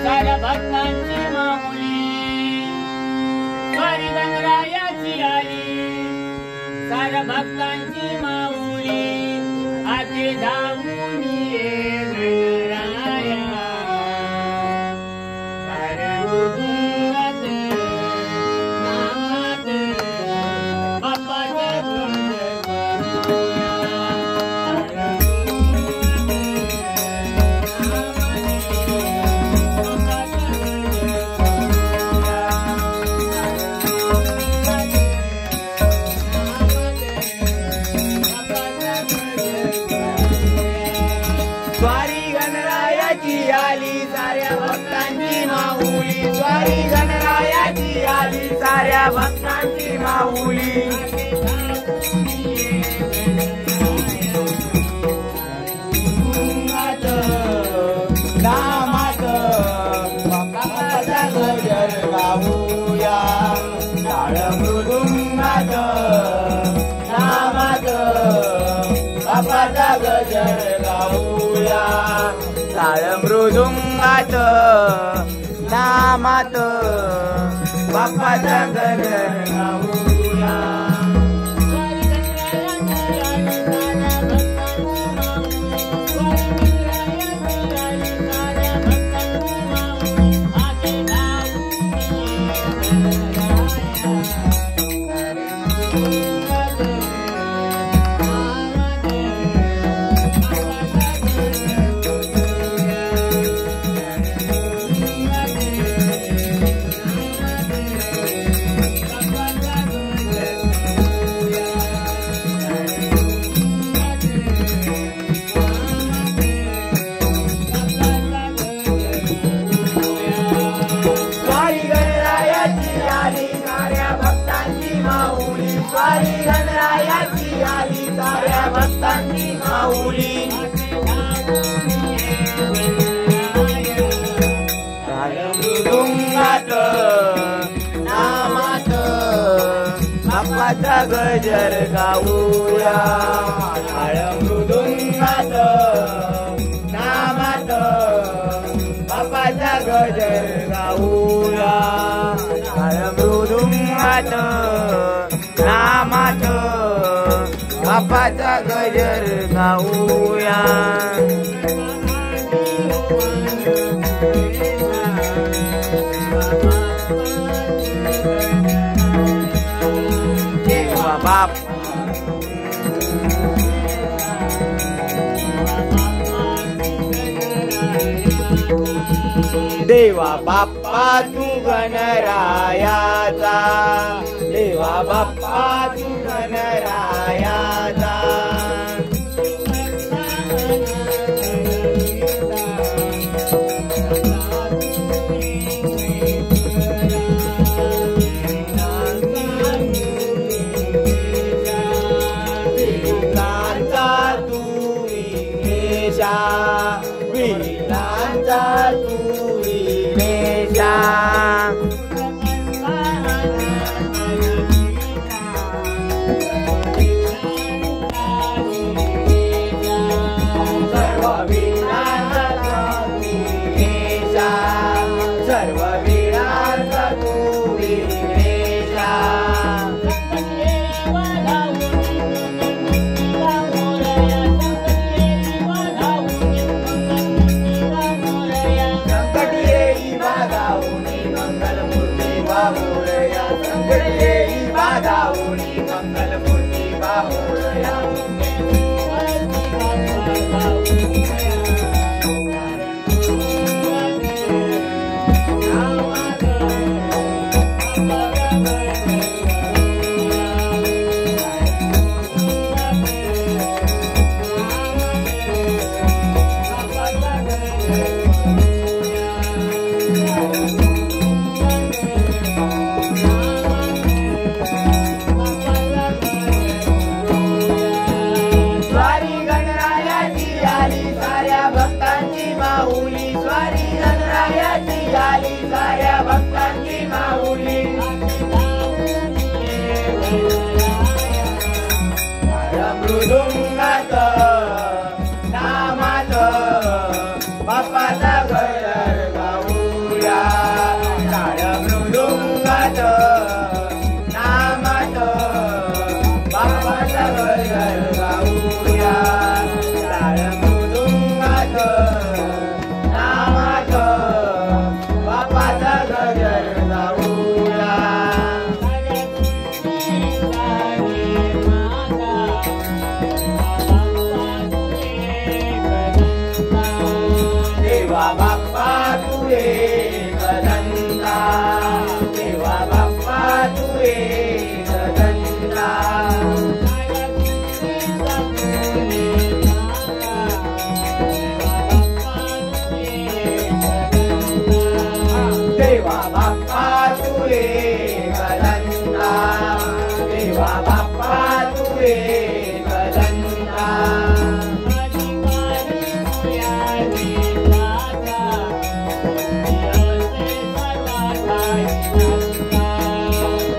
साऱ्या भक्तांची माऊली स्वारी गणरायाची आली साऱ्या भक्तांची माऊली आते धावून ये गणराया साऱ्या भक्तांत नामात बाप्पाचे गुण स्वारी गणरायाची आली साऱ्या भक्तांची माऊली स्वारी गणरायाची आली साऱ्या भक्तांची माऊली नामात बाप्पाचा गजर गाऊया टाळ मृदुंगात नामात बाप्पाचा गजर गाऊया टाळ मृदुंगात नामात बाप्पाचा गजर गाऊया स्वारी गणरायाची आली साऱ्या भक्तांची माऊली टाळ मृदुंगात नामात बाप्पाचा गजर गाऊया टाळ मृदुंगात नामात बाप्पाचा गजर गाऊया टाळ मृदुंगात नामात बाप्पाचा गजर गाऊया देवा बाप देवा बाप्पा तू गणरायाचा देवा बाप्पा तू गणरायाचा विठ्ठलांचा तू विघ्नेशा विठ्ठलांचा तू विघ्नेशा सर्व वीरांचा तू विघ्नेशा संकट येई बाधावूनी मंगलमूर्ती बाहुरया संकट येई बाधावूनी मंगलमूर्ती बाहुरया बापाचा गजर गाऊया टाळ मृदुंगात नामात बापाचा गजर गाऊया टाळ मृदुंगात नामात बापाचा गजर गाऊया देवा बाप्पा तू एक धंदा देवा बाप्पा तू एक धंदा देवा बाप्पा तू एक धंदा देवा बाप्पा तू एक धंदा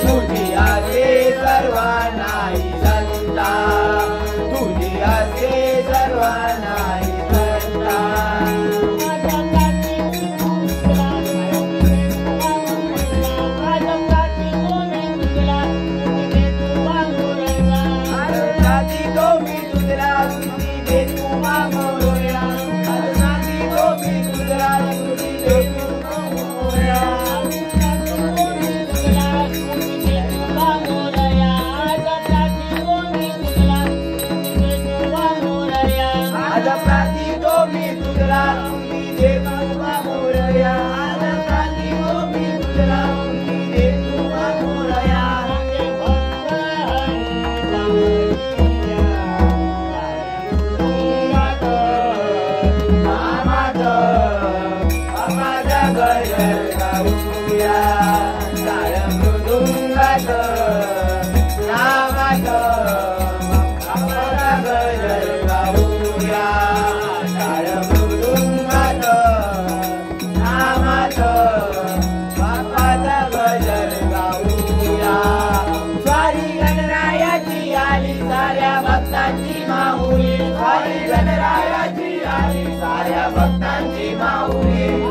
तुझी असे सर्वांनाही धंदा तुझी असे सर्वांनाही धंदा जाती तो मी तुझला तुझी दे तू मागोया जाती तो मी तुझला तुझी दे तू मागोया आज प्राती तो मी तुझला तुझी दे तू मागोया आज प्राती तो मी तुझला तुझी दे तू मागोया नामात बापाचा गजर गाऊया टाळ मृदुंगात नामात बापाचा गजर गाऊया टाळ मृदुंगात नामात बापाचा गजर गाऊया स्वारी गणरायाची आली साऱ्या भक्तांची माऊली स्वारी गणरायाची आली साऱ्या भक्तांची माऊली